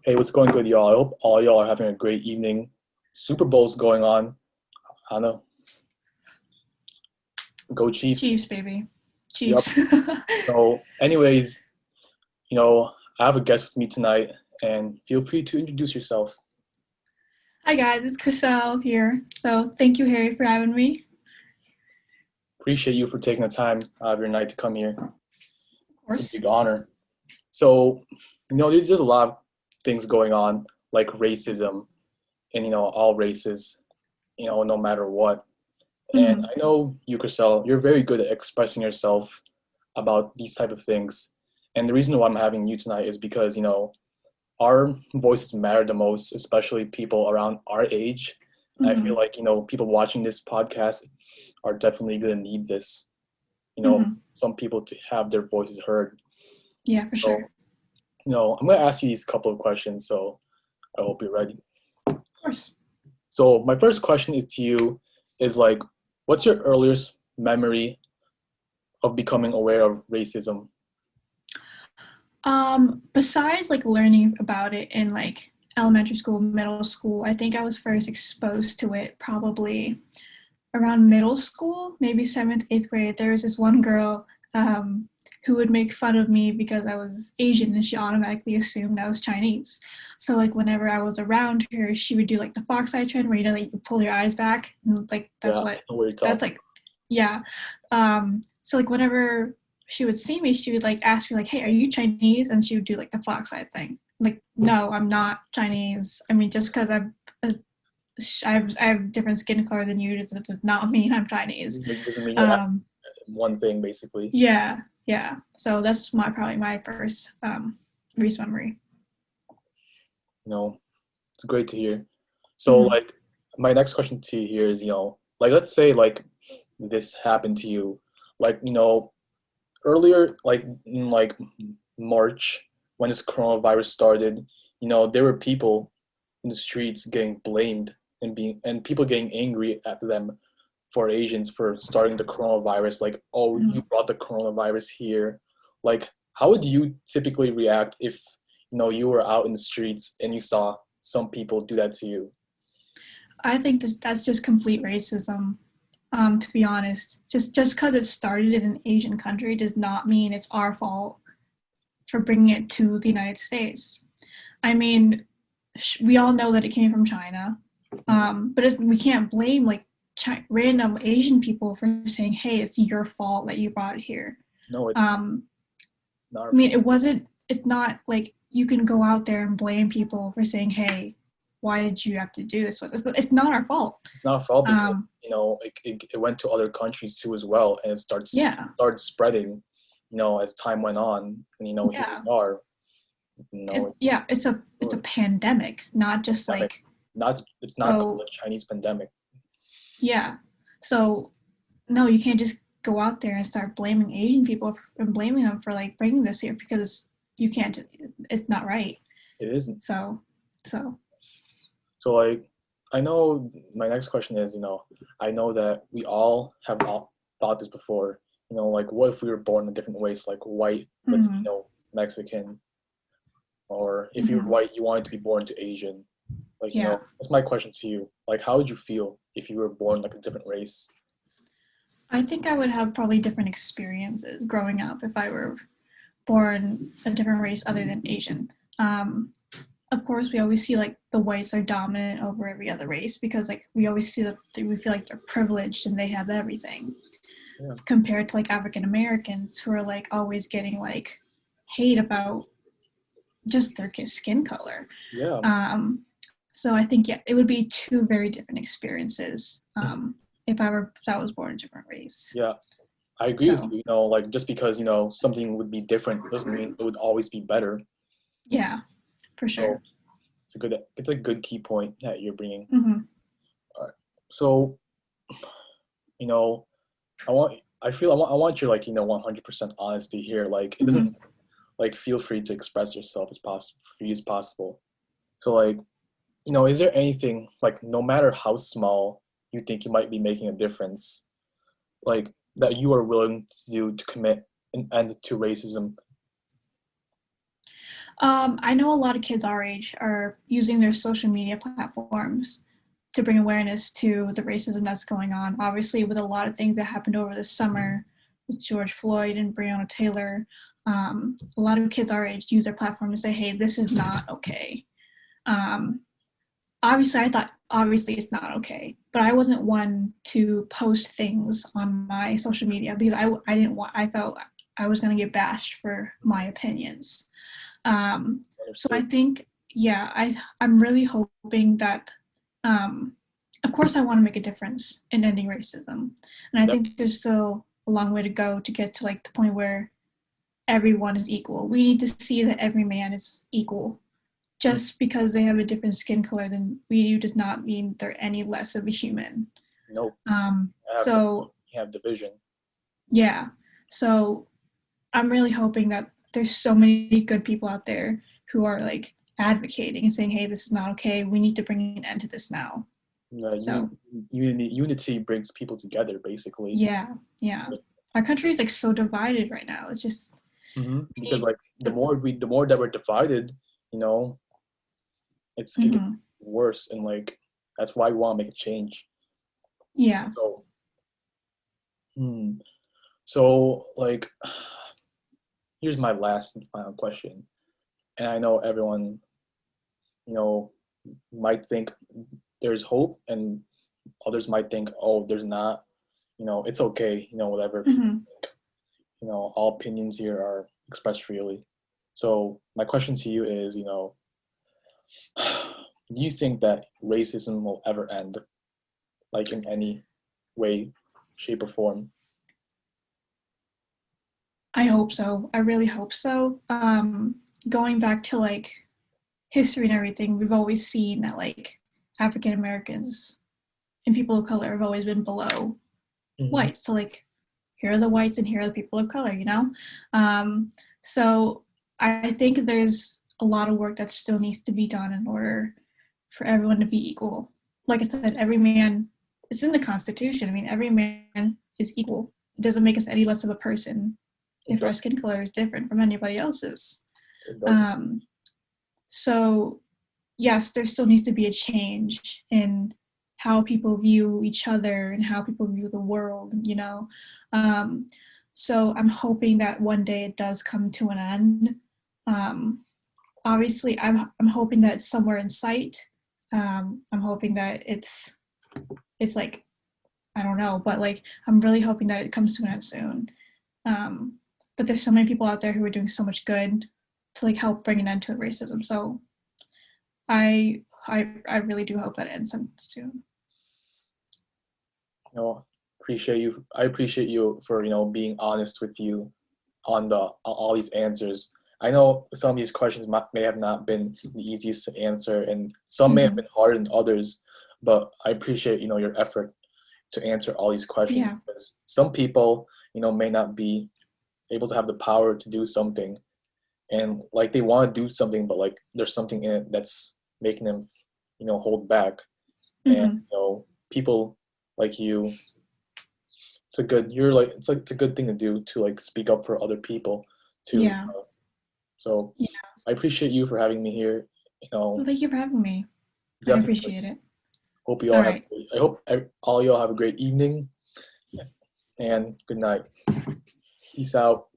Hey, what's going good, y'all? I hope all y'all are having a great evening. Super Bowl's going on. I don't know. Go Chiefs. Chiefs, baby. Yep. Chiefs. So, anyways, I have a guest with me tonight, and feel free to introduce yourself. Hi guys, it's Criselle here. So thank you, Harry, for having me. Appreciate you for taking the time out of your night to come here. Of It's a course. big honor. So, there's just a lot of things going on, like racism, and all races, no matter what. And Hmm. I know you, Criselle, you're very good at expressing yourself about these type of things. And the reason why I'm having you tonight is because, our voices matter the most, especially people around our age. I feel Hmm. like, people watching this podcast are definitely going to need this, you know, Hmm. some people to have their voices heard. Yeah, for So, sure. I'm going to ask you these couple of questions. So I hope you're ready. Of course. So my first question is to you is like, what's your earliest memory of becoming aware of racism? Besides like learning about it in like elementary school, middle school, I think I was first exposed to it probably around middle school, maybe seventh, eighth grade. There was this one girl who would make fun of me because I was Asian and she automatically assumed I was Chinese. So like whenever I was around her, she would do like the fox eye trend where like you can pull your eyes back and like Yeah, I know what you're that's talking like yeah. So like whenever she would see me, she would like ask me like, "Hey, are you Chinese?" And she would do like the fox eye thing. Like, no, I'm not Chinese. I mean, just because I have different skin color than you does not mean I'm Chinese. about. Doesn't mean you're Um, one thing, basically. yeah, yeah. So that's probably my first recent memory. You know, it's great to hear. So, Mm-hmm. like, my next question to you here is, like, let's say, like, this happened to you, like, earlier, like, in, like, March, when this coronavirus started, there were people in the streets getting blamed and people getting angry at them for Asians for starting the coronavirus, like, oh, Mm-hmm. you brought the coronavirus here. Like, how would you typically react if, you were out in the streets and you saw some people do that to you? I think that's just complete racism. To be honest, just because it started in an Asian country does not mean it's our fault for bringing it to the United States. I mean, we all know that it came from China, Mhm. but we can't blame like random Asian people for saying, "Hey, it's your fault that you brought it here." No, it's Um, not our I mean, fault. it wasn't. It's not like you can go out there and blame people for saying, "Hey, why did you have to do this?" It's not our fault. It's not our fault because, Um, it went to other countries too as well, and it yeah, started spreading, as time went on, and here yeah. we are. It's It's a pandemic, not just pandemic. like It's not called so. a Chinese pandemic. Yeah, so no, you can't just go out there and start blaming Asian people and blaming them for like bringing this here because you can't. It's not right. It isn't. So, so. So like, I know my next question is, I know that we all have all thought this before. Like, what if we were born in different ways, like white, let's say, Hmm. Mexican, or if you're Hmm. white, you wanted to be born to Asian. Like, Yeah, that's my question to you. Like, how would you feel if you were born like a different race? I think I would have probably different experiences growing up if I were born a different race other than Asian. Um, of course, we always see like the whites are dominant over every other race because like we always see that we feel like they're privileged and they have everything Yeah, compared to like African Americans who are like always getting like hate about just their skin color. yeah, Um, so I think yeah, it would be two very different experiences if I was born a different race. yeah. I agree with So you. Like just because something would be different doesn't mean it would always be better. yeah, for So sure. it's a good key point that you're bringing. Mm-hmm. All right. So you know, I want your like 100% honesty here. Like it doesn't Mm-hmm. like feel free to express yourself as possible free as possible. So like is there anything like no matter how small you think you might be making a difference, like that you are willing to do to commit an end to racism? I know a lot of kids our age are using their social media platforms to bring awareness to the racism that's going on. Obviously, with a lot of things that happened over the summer with George Floyd and Breonna Taylor, a lot of kids our age use their platform to say, hey, this is not okay. Um, Obviously, I thought, obviously, it's not okay, but I wasn't one to post things on my social media because I didn't want, I felt I was going to get bashed for my opinions. So I Understood. think, yeah, I'm really hoping that, um, of course, I want to make a difference in ending racism, and I Yep. think there's still a long way to go to get to like the point where everyone is equal. We need to see that every man is equal. Mm. Just because they have a different skin color than we do does not mean they're any less of a human. Nope. I have So division. yeah, so I'm really hoping that there's so many good people out there who are like advocating and saying, "Hey, this is not okay. We need to bring an end to this now." So Unity brings people together, basically. yeah, yeah, our country is like so divided right now. It's just we Because need like to. the more that we're divided, you know, it gets Mhm. worse, and like that's why we want to make a change. Yeah. So, hmm. So like, here's my last and final question, and I know everyone, you know, might think there's hope, and others might think, oh, there's not. You know, it's okay. You know, whatever people Mhm. think. You know, all opinions here are expressed freely. So my question to you is, you know, do you think that racism will ever end, like in any way, shape, or form? I hope so. I really hope so. Going back to like history and everything, we've always seen that like African Americans and people of color have always been below Mm-hmm. whites. So like here are the whites and here are the people of color, you know? Um, so I think there's a lot of work that still needs to be done in order for everyone to be equal. Like I said, every man, it's in the Constitution. I mean, every man is equal. It doesn't make us any less of a person It if our does. skin color is different from anybody else's. It does. Um, so yes, there still needs to be a change in how people view each other and how people view the world, you know. Um, so I'm hoping that one day it does come to an end. Um, Obviously, I'm hoping that it's somewhere in sight. I'm hoping that it's like I don't know, but like I'm really hoping that it comes to an end soon. Um, but there's so many people out there who are doing so much good to like help bring an end to racism. So I really do hope that it ends soon. You know, appreciate you. I appreciate you for, you know, being honest with you on the on all these answers. I know some of these questions may have not been the easiest to answer, and some may have Hmm. been harder than others. But I appreciate, you know, your effort to answer all these questions, Yeah. because some people, you know, may not be able to have the power to do something, and like they want to do something, but like there's something in it that's making them, you know, hold back. And Hmm. you know, people like you, it's a good you're like it's a good thing to do, to like speak up for other people too. Yeah. So Yeah. I appreciate you for having me here. You Well, know, thank you for having me. I definitely appreciate it. hope you All all have. right. I hope all y'all have a great evening, and good night. Peace out.